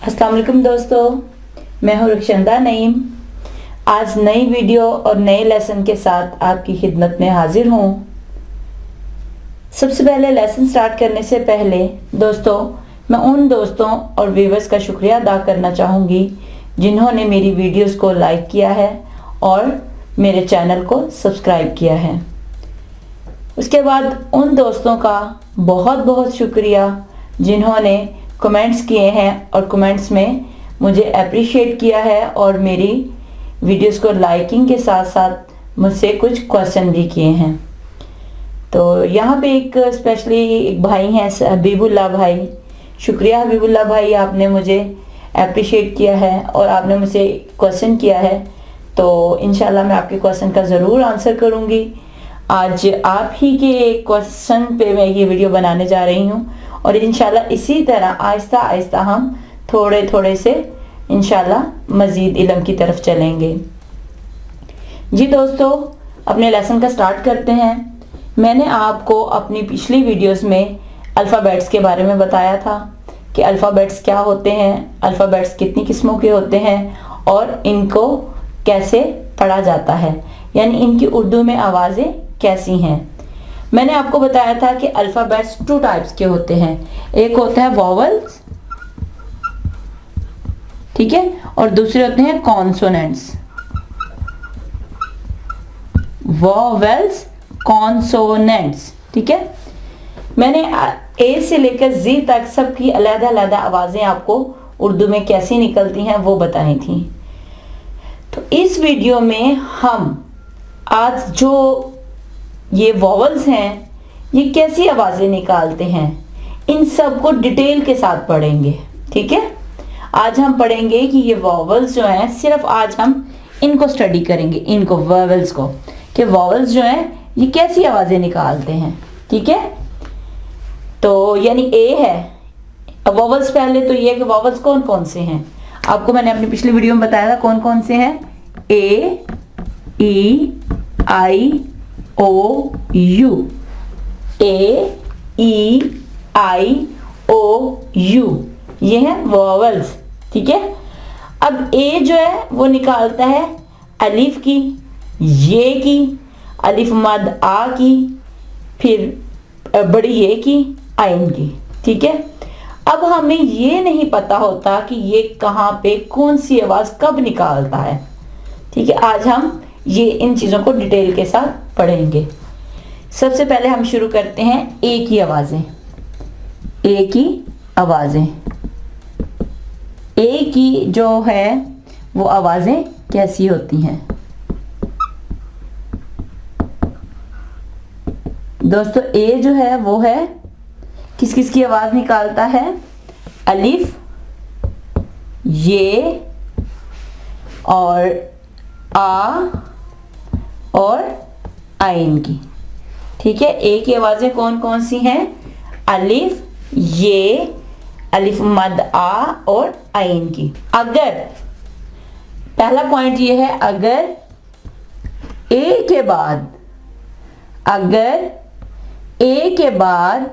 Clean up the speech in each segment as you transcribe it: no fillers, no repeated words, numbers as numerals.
अस्सलाम वालेकुम दोस्तों, मैं हूँ रुखशंदा नईम। आज नई वीडियो और नए लेसन के साथ आपकी खिदमत में हाजिर हूँ। सबसे पहले लेसन स्टार्ट करने से पहले दोस्तों, मैं उन दोस्तों और व्यूवर्स का शुक्रिया अदा करना चाहूँगी जिन्होंने मेरी वीडियोस को लाइक किया है और मेरे चैनल को सब्सक्राइब किया है। उसके बाद उन दोस्तों का बहुत बहुत शुक्रिया जिन्होंने कमेंट्स किए हैं और कमेंट्स में मुझे अप्रिशिएट किया है और मेरी वीडियोस को लाइकिंग के साथ साथ मुझसे कुछ क्वेश्चन भी किए हैं। तो यहाँ पे एक स्पेशली एक भाई हैं हबीबुल्लाह भाई, शुक्रिया हबीबुल्लाह भाई, आपने मुझे अप्रिशिएट किया है और आपने मुझसे क्वेश्चन किया है। तो इंशाल्लाह मैं आपके क्वेश्चन का ज़रूर आंसर करूँगी। आज आप ही के क्वेश्चन पे मैं ये वीडियो बनाने जा रही हूँ और इंशाल्लाह इसी तरह आहिस्ता आहिस्ता हम थोड़े थोड़े से इंशाल्लाह मज़ीद इल्म की तरफ चलेंगे। जी दोस्तों, अपने लेसन का स्टार्ट करते हैं। मैंने आपको अपनी पिछली वीडियोस में अल्फ़ाबेट्स के बारे में बताया था कि अल्फ़ाबेट्स क्या होते हैं, अल्फ़ाबेट्स कितनी किस्मों के होते हैं और इनको कैसे पढ़ा जाता है, यानी इनकी उर्दू में आवाज़ें कैसी हैं। मैंने आपको बताया था कि अल्फ़ाबेट्स टू टाइप्स के होते हैं, एक होता है वॉवल्स, ठीक है, और दूसरे होते हैं कॉन्सोनेंट्स। वॉवेल्स, कॉन्सोनेंट्स, ठीक है। मैंने ए से लेकर जी तक सबकी अलग-अलग आवाज़ें आपको उर्दू में कैसी निकलती हैं वो बताई थी। तो इस वीडियो में हम आज जो ये वॉवल्स हैं ये कैसी आवाज़ें निकालते हैं इन सब को डिटेल के साथ पढ़ेंगे, ठीक है। आज हम पढ़ेंगे कि ये वॉवल्स जो हैं, सिर्फ आज हम इनको स्टडी करेंगे, इनको वॉवल्स को, कि वॉवल्स जो हैं ये कैसी आवाज़ें निकालते हैं, ठीक है। तो यानी ए है वॉवल्स, पहले तो ये कि वॉवल्स कौन कौन से हैं आपको मैंने अपनी पिछली वीडियो में बताया था कौन कौन से हैं। ए, ई, आई, ओ, you, A, E, I, O, you, ये हैं वॉवल्स, ठीक है। अब ए जो है वो निकालता है अलिफ की, ये की, अलिफ मद आ की, फिर बड़ी ये की, आइन की, ठीक है। अब हमें ये नहीं पता होता कि ये कहाँ पे कौन सी आवाज़ कब निकालता है, ठीक है। आज हम ये इन चीज़ों को डिटेल के साथ पढ़ेंगे। सबसे पहले हम शुरू करते हैं ए की आवाज़ें। ए की आवाज़ें, ए की जो है वो आवाज़ें कैसी होती हैं दोस्तों। ए जो है वो है किस किस की आवाज़ निकालता है, अलिफ, ये और आ और आइन की, ठीक है। ए की आवाज़ें कौन कौन सी हैं, अलिफ, ये, अलिफ मद आ और आइन की। अगर पहला पॉइंट ये है, अगर ए के बाद, अगर ए के बाद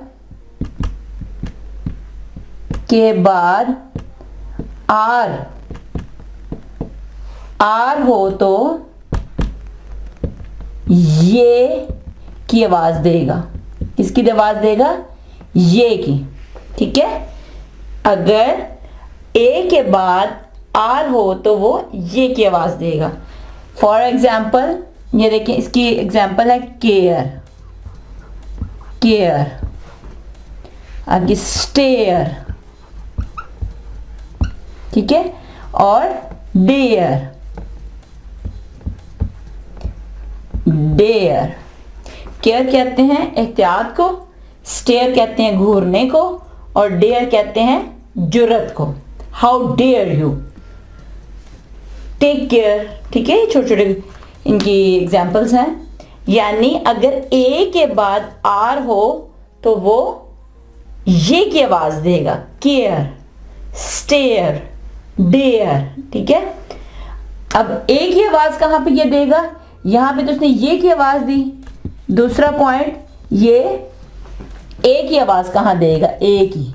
आर हो तो ये की आवाज देगा। किसकी आवाज देगा, ये की, ठीक है। अगर ए के बाद आर हो तो वो ये की आवाज देगा। फॉर एग्जाम्पल ये देखिए, इसकी एग्जाम्पल है केयर, केयर, आगे स्टेयर, ठीक है, और डेयर, डेयर। केयर कहते हैं एहतियात को, स्टेयर कहते हैं घूरने को, और डेयर कहते हैं जुर्रत को। How dare you, take care, ठीक है। छोटे छोटे इनकी एग्जाम्पल्स हैं। यानी अगर ए के बाद आर हो तो वो ये की आवाज देगा, केयर, स्टेयर, डेयर, ठीक है। अब ए की आवाज कहां पे ये देगा, यहां पे तो उसने ये की आवाज दी। दूसरा पॉइंट, ये ए की आवाज कहां देगा, ए की,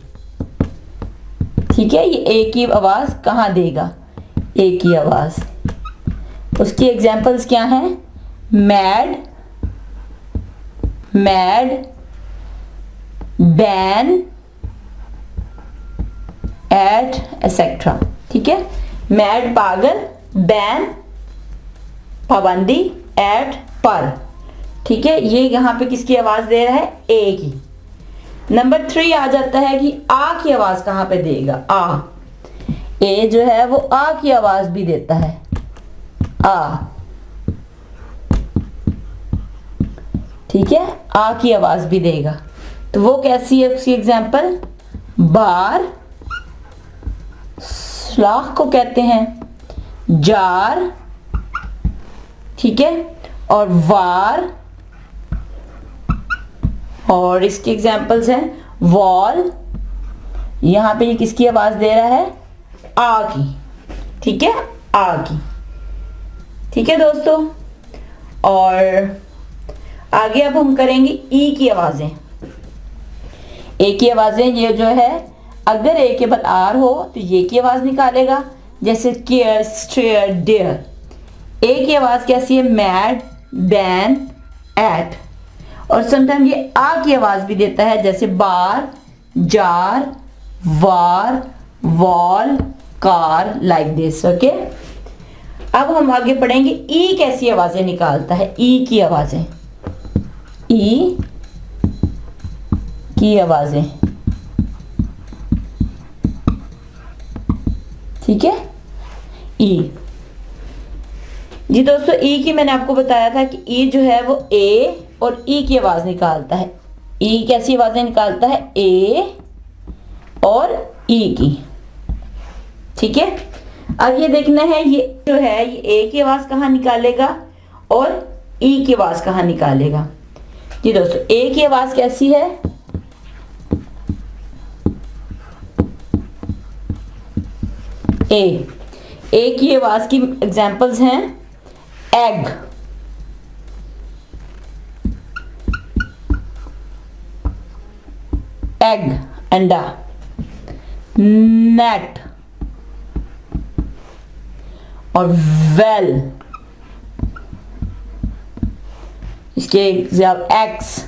ठीक है, ये ए की आवाज कहाँ देगा, ए की आवाज। उसकी एग्जाम्पल्स क्या हैं, mad, mad, ban, at, etcetera. ठीक है, मैड पागल, बैन पाबंदी, एट पर। ठीक है, ये यहां पे किसकी आवाज दे रहा है, ए की। नंबर 3 आ जाता है कि आ की आवाज कहां पे देगा, आ। ए जो है वो आ की आवाज भी देता है, आ। ठीक है, आ की आवाज भी देगा। तो वो कैसी है उसकी एग्जाम्पल, बार, स्लाख को कहते हैं जार, ठीक है, और वार, और इसके एग्जाम्पल्स हैं वॉल। यहां पे ये किसकी आवाज दे रहा है, आ की। ठीक है, आ की। ठीक है दोस्तों, और आगे अब हम करेंगे ई की आवाजें। ए की आवाजें ये जो है, अगर ए के बाद आर हो तो ये की आवाज निकालेगा, जैसे केयर, स्टेयर, डेयर। ए की आवाज कैसी है, मैड, बैन, एट। और समटाइम ये आ की आवाज भी देता है, जैसे bar, jar, war, wall, car, like this. Okay, अब हम आगे पढ़ेंगे ई कैसी आवाजें निकालता है, ई की आवाजें, ई की आवाजें। ठीक है, ई। जी दोस्तों, ई की मैंने आपको बताया था कि ई जो है वो ए और ई की आवाज निकालता है। ई कैसी आवाजें निकालता है, ए और ई की। ठीक है, अब ये देखना है ये जो है ये ए की आवाज कहां निकालेगा और ई की आवाज कहां निकालेगा। जी दोस्तों, ए की आवाज कैसी है, ए की आवाज की एग्जाम्पल्स हैं एग, एग अंडा, नेट और वेल। इसके एक्स,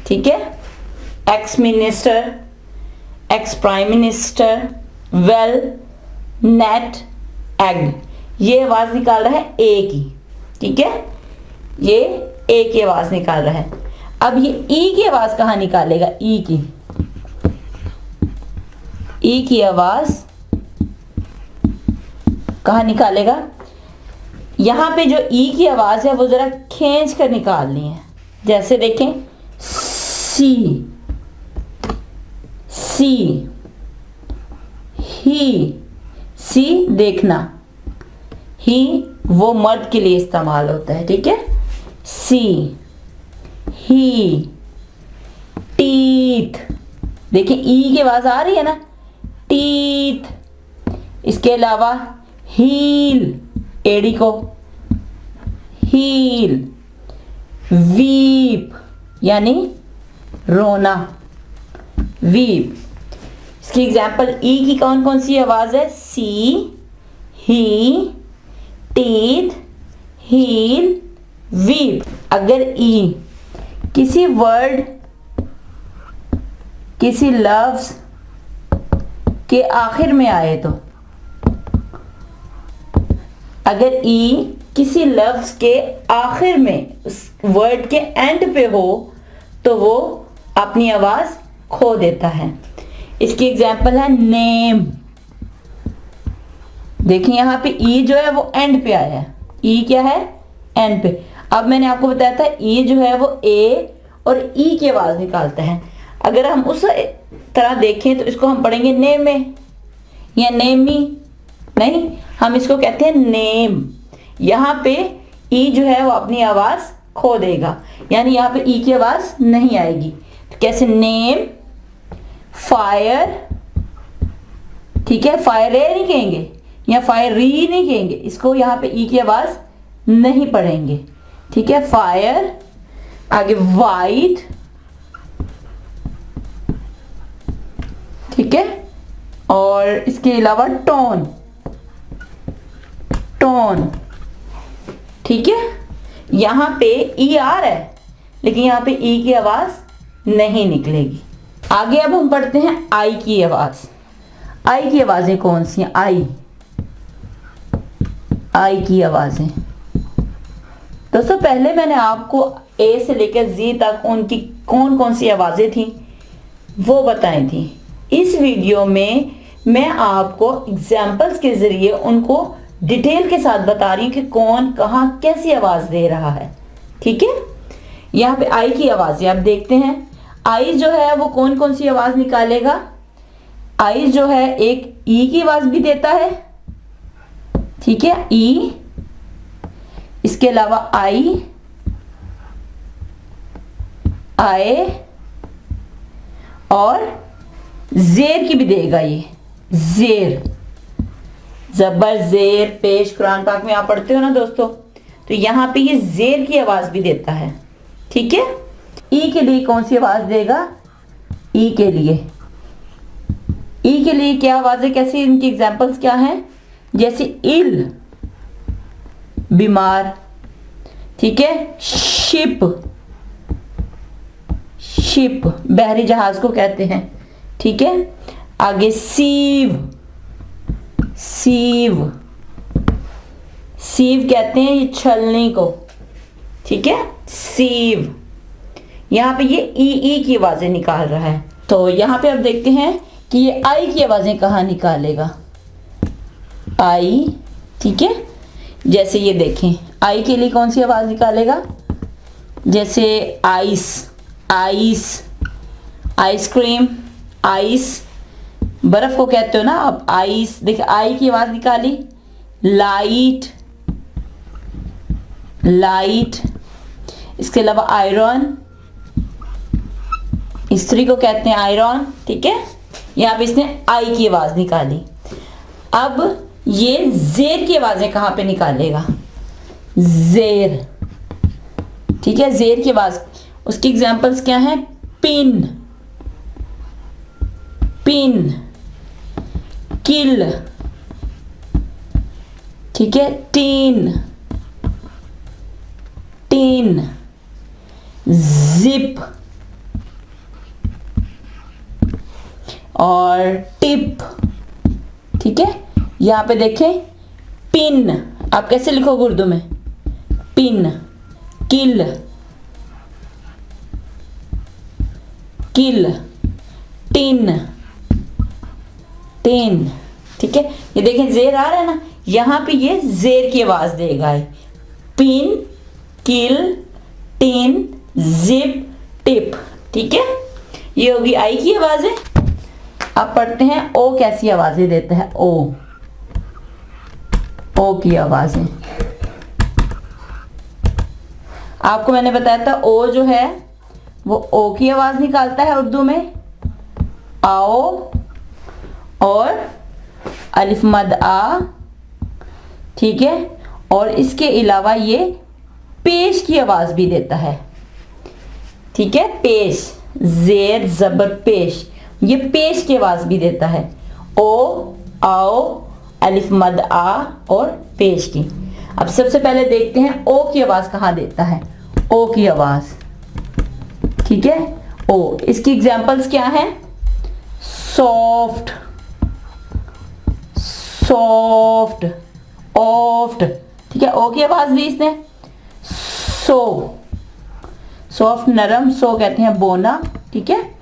ठीक है, ex minister, ex prime minister, well, net, egg. ये आवाज निकाल रहा है ए की। ठीक है, ये ए की आवाज निकाल रहा है। अब ये ई की आवाज कहां निकालेगा, ई की, ई की आवाज कहां निकालेगा। यहां पे जो ई की आवाज है वो जरा खींच कर निकालनी है। जैसे देखें, सी, सी, ही, सी देखना, ही वो मर्द के लिए इस्तेमाल होता है। ठीक है, सी, ही, टीथ। देखिए ई की आवाज आ रही है ना, टीथ। इसके अलावा हील, एड़ी को, हील, वीप यानी रोना, वीप। इसकी एग्जाम्पल ई की कौन कौन सी आवाज है, सी, ही, टीथ, हील, वीप। अगर ई किसी वर्ड, किसी लफ्ज के आखिर में आए तो, अगर ई किसी लफ्ज के आखिर में, उस वर्ड के एंड पे हो तो वो अपनी आवाज खो देता है। इसकी एग्जाम्पल है नेम। देखिए यहां पे ई जो है वो एंड पे आया है, ई क्या है, एंड पे। अब मैंने आपको बताया था ई जो है वो ए और ई की आवाज निकालता है। अगर हम उस तरह देखें तो इसको हम पढ़ेंगे नेमे या नेमी, नहीं, हम इसको कहते हैं नेम। यहां पे ई जो है वो अपनी आवाज खो देगा, यानी यहां पे ई की आवाज नहीं आएगी। तो कैसे, नेम, फायर, ठीक है, फायर नहीं कहेंगे या फायर री नहीं कहेंगे, इसको यहां पे ई की आवाज नहीं पढ़ेंगे। ठीक है, फायर। आगे वाइट, ठीक है। और इसके अलावा टोन, टोन, ठीक है। यहां पे ई आ रहा है लेकिन यहां पे ई की आवाज नहीं निकलेगी। आगे अब हम पढ़ते हैं आई की आवाज। आई की आवाजें कौन सी हैं? आई की आवाजें दोस्तों, पहले मैंने आपको ए से लेकर जी तक उनकी कौन कौन सी आवाजें थी वो बताई थी। इस वीडियो में मैं आपको एग्जाम्पल्स के जरिए उनको डिटेल के साथ बता रही हूं कि कौन कहां कैसी आवाज दे रहा है, ठीक है। यहाँ पे आई की आवाज आप देखते हैं। आई जो है वो कौन कौन सी आवाज निकालेगा? आई जो है एक ई की आवाज भी देता है, ठीक है, ई। इसके अलावा आई, आए और जेर की भी देगा। ये जेर, जबर, जेर, पेश, कुरान पाक में आप पढ़ते हो ना दोस्तों, तो यहां पे ये जेर की आवाज भी देता है, ठीक है। ई के लिए कौन सी आवाज देगा? ई के लिए क्या आवाज है, कैसी, इनकी एग्जांपल्स क्या हैं? जैसे इल, बीमार, ठीक है। शिप, शिप बहरी जहाज को कहते हैं, ठीक है। आगे सीव, सीव, सीव कहते हैं ये छलनी को, ठीक है, सीव। यहां पे ये ई की आवाजें निकाल रहा है। तो यहां पे अब देखते हैं कि ये आई की आवाजें कहां निकालेगा। आई, ठीक है। जैसे ये देखें, आई के लिए कौन सी आवाज निकालेगा? जैसे आइस, आइस, आइसक्रीम, आइस, बर्फ को कहते हो ना आप, आइस। देखिए आई की आवाज निकाली। Light, light. इसके अलावा आयरन, स्त्री को कहते हैं आयरन, ठीक है। यहां पे इसने आई की आवाज निकाली। अब ये जेर की आवाजें कहां पे निकालेगा? जेर, ठीक है, जेर की आवाज। उसकी एग्जांपल्स क्या हैं? पिन, पिन, किल, ठीक है, टीन, टीन, जिप और टिप, ठीक है। यहां पे देखें, पिन आप कैसे लिखोगे उर्दू में? पिन, किल, किल, टिन, टिन, ठीक है। ये देखें जेर आ रहा है ना, यहां पे ये जेर की आवाज देगा। पिन, किल, टिन, जिप, टिप, ठीक है। ये होगी आई की आवाजें। अब पढ़ते हैं ओ कैसी आवाजें देता है। ओ की आवाजें आपको मैंने बताया था, ओ जो है वो ओ की आवाज निकालता है उर्दू में, आओ और अलिफ मद आ, ठीक है। और इसके अलावा ये पेश की आवाज भी देता है, ठीक है। पेश, जेर जबर पेश, ये पेश की आवाज भी देता है। ओ, आओ, अलिफ मद आ और पेश की। अब सबसे पहले देखते हैं ओ की आवाज कहां देता है। ओ की आवाज, ठीक है, ओ। इसकी एग्जांपल्स क्या हैं? सॉफ्ट, सॉफ्ट, ऑफ्ट, ठीक है। ओ की आवाज दी इसने। सो, सॉफ्ट, नरम, सो कहते हैं बोना, ठीक है।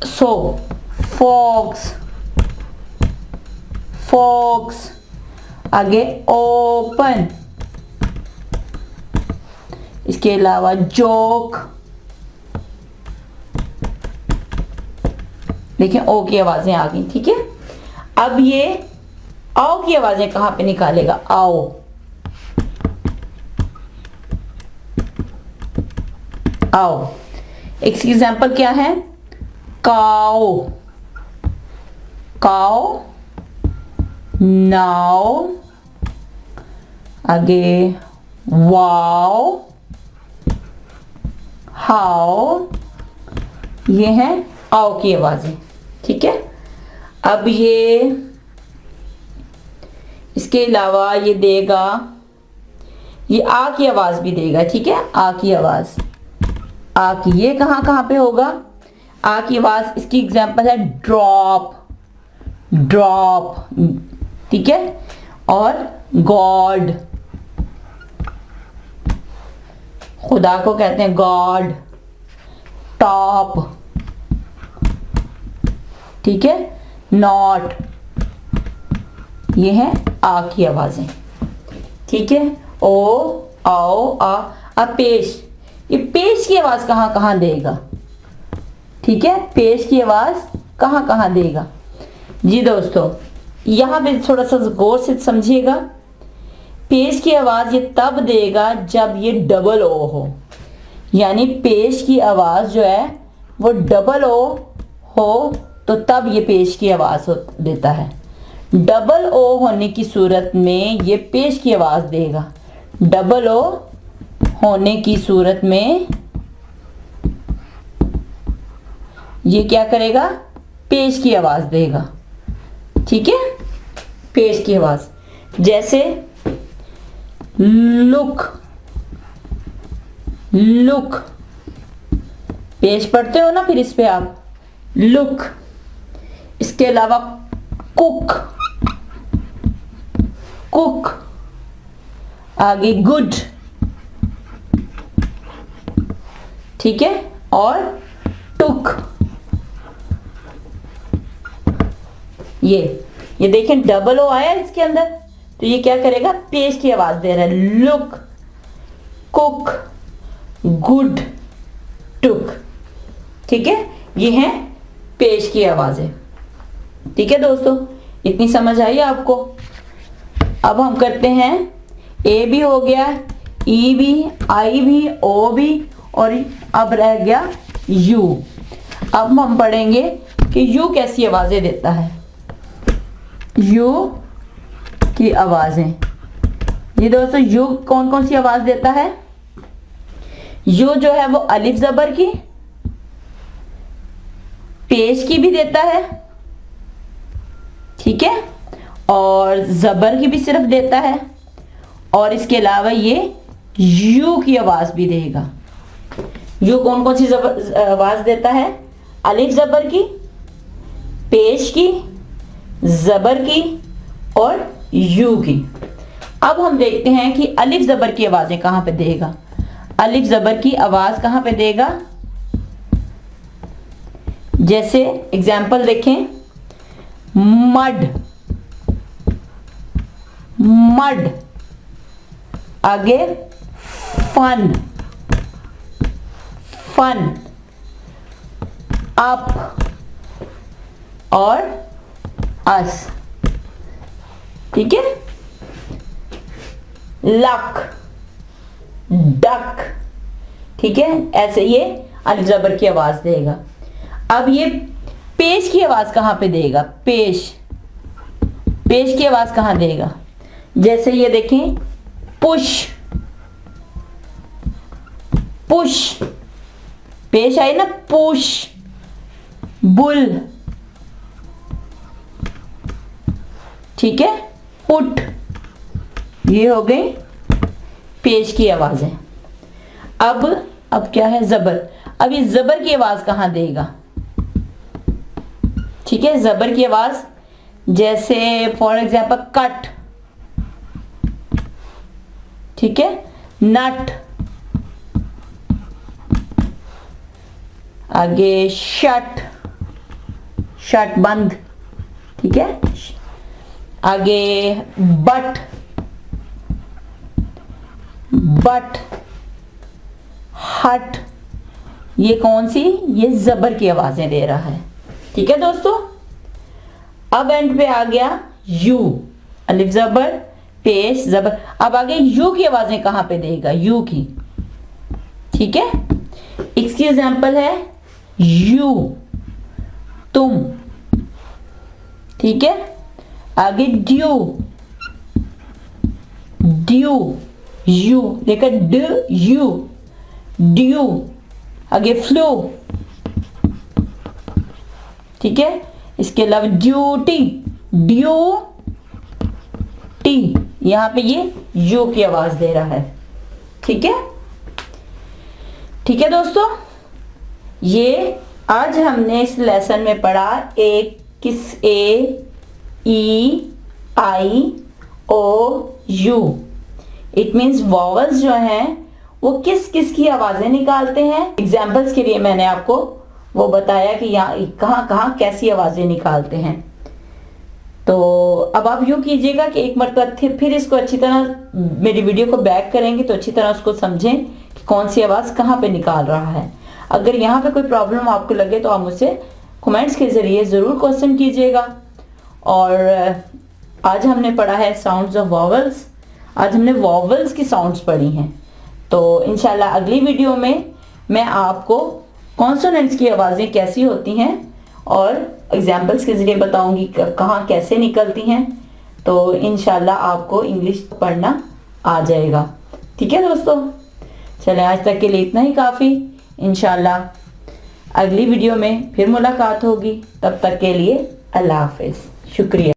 सो, फॉक्स, फॉक्स। आगे ओपन, इसके अलावा जोक। देखिए ओ की आवाजें आ गई, ठीक है। अब ये आओ की आवाजें कहां पे निकालेगा? आओ, आओ। एक एग्जांपल क्या है? काओ, काओ, नाउ, आगे वाओ, हाउ। ये है आओ की आवाजें, ठीक है। अब ये इसके अलावा ये देगा, ये आ की आवाज भी देगा, ठीक है, आ की आवाज, आ की, ये कहां कहां पे होगा आ की आवाज? इसकी एग्जांपल है ड्रॉप, ड्रॉप, ठीक है, और गॉड, खुदा को कहते हैं गॉड, टॉप, ठीक है, नॉट, ये है आ की आवाजें, ठीक है, ओ, आओ, आ। अब पेश, ये पेश की आवाज कहां कहां देगा, ठीक है, पेश की आवाज कहां कहां देगा जी दोस्तों? यहां पे थोड़ा सा गौर से समझिएगा। पेश की आवाज ये तब देगा जब ये डबल ओ हो, यानी पेश की आवाज जो है वो डबल ओ हो तो तब ये पेश की आवाज देता है। डबल ओ होने की सूरत में ये पेश की आवाज देगा, डबल ओ होने की सूरत में ये क्या करेगा? पेश की आवाज देगा, ठीक है, पेश की आवाज। जैसे लुक, लुक, पेश पढ़ते हो ना फिर इस पे आप, लुक। इसके अलावा कुक, कुक, आगे गुड, ठीक है, और टुक। ये देखें डबल ओ आया इसके अंदर, तो ये क्या करेगा? पेश की आवाज दे रहा है, लुक, कुक, गुड, टुक, ठीक है, ये है पेश की आवाजें, ठीक है दोस्तों, इतनी समझ आई आपको? अब हम करते हैं, ए भी हो गया, ई भी, आई भी, ओ भी, और अब रह गया यू। अब हम पढ़ेंगे कि यू कैसी आवाजें देता है, यू की आवाजें। जी दोस्तों, यू कौन कौन सी आवाज देता है? यू जो है वो अलिफ जबर की, पेश की भी देता है, ठीक है, और जबर की भी सिर्फ देता है, और इसके अलावा ये यू की आवाज भी देगा। यू कौन कौन सी आवाज देता है? अलिफ जबर की, पेश की, जबर की, और यू की। अब हम देखते हैं कि अलिफ जबर की आवाजें कहां पे देगा। अलिफ जबर की आवाज कहां पे देगा? जैसे एग्जाम्पल देखें, मड, मड, आगे फन, फन, अप, और अस, ठीक है, लक, डक, ठीक है, ऐसे ये अलिफ जबर की आवाज देगा। अब ये पेश की आवाज कहां पे देगा? पेश, पेश की आवाज कहां देगा? जैसे ये देखें, पुश, पुश, पेश आई ना, पुश, बुल, ठीक है, पुट, ये हो गई पेश की आवाजें। अब क्या है? जबर। अब ये जबर की आवाज कहां देगा? ठीक है, जबर की आवाज जैसे फॉर एग्जाम्पल कट, ठीक है, नट, आगे शट, शट बंद, ठीक है, आगे बट, बट, हट, ये कौन सी? ये जबर की आवाजें दे रहा है, ठीक है दोस्तों। अब एंड पे आ गया यू, अलिफ जबर, पेश, जबर। अब आगे यू की आवाजें कहां पे देगा? यू की, ठीक है, इसकी एग्जांपल है यू, तुम, ठीक है, आगे ड्यू, ड्यू, यू लेकर ड, यू, ड्यू, आगे फ्लू, ठीक है, इसके अलावा ड्यूटी, ड्यूटी, यहां पे ये यू की आवाज दे रहा है। ठीक है, ठीक है दोस्तों, ये आज हमने इस लेसन में पढ़ा ए ई आई ओ यू। इट मीन्स वॉवल्स जो हैं वो किस किस की आवाजें निकालते हैं। एग्जाम्पल्स के लिए मैंने आपको वो बताया कि यहाँ कहाँ कहाँ कैसी आवाजें निकालते हैं। तो अब आप यूँ कीजिएगा कि एक मरतबा फिर इसको अच्छी तरह मेरी वीडियो को बैक करेंगे तो अच्छी तरह उसको समझें कि कौन सी आवाज़ कहाँ पे निकाल रहा है। अगर यहाँ पे कोई प्रॉब्लम आपको लगे तो आप मुझसे कमेंट्स के ज़रिए ज़रूर क्वेश्चन कीजिएगा। और आज हमने पढ़ा है साउंड्स ऑफ वॉवल्स। आज हमने वॉवल्स की साउंड्स पढ़ी हैं। तो इंशाल्लाह अगली वीडियो में मैं आपको कॉन्सोनेंट्स की आवाज़ें कैसी होती हैं और एग्जाम्पल्स के ज़रिए बताऊंगी कहाँ कैसे निकलती हैं। तो इंशाल्लाह आपको इंग्लिश पढ़ना आ जाएगा। ठीक है दोस्तों, चलें आज तक के लिए इतना ही काफ़ी। इंशाल्लाह अगली वीडियो में फिर मुलाकात होगी। तब तक के लिए अल्लाह हाफिज़, शुक्रिया।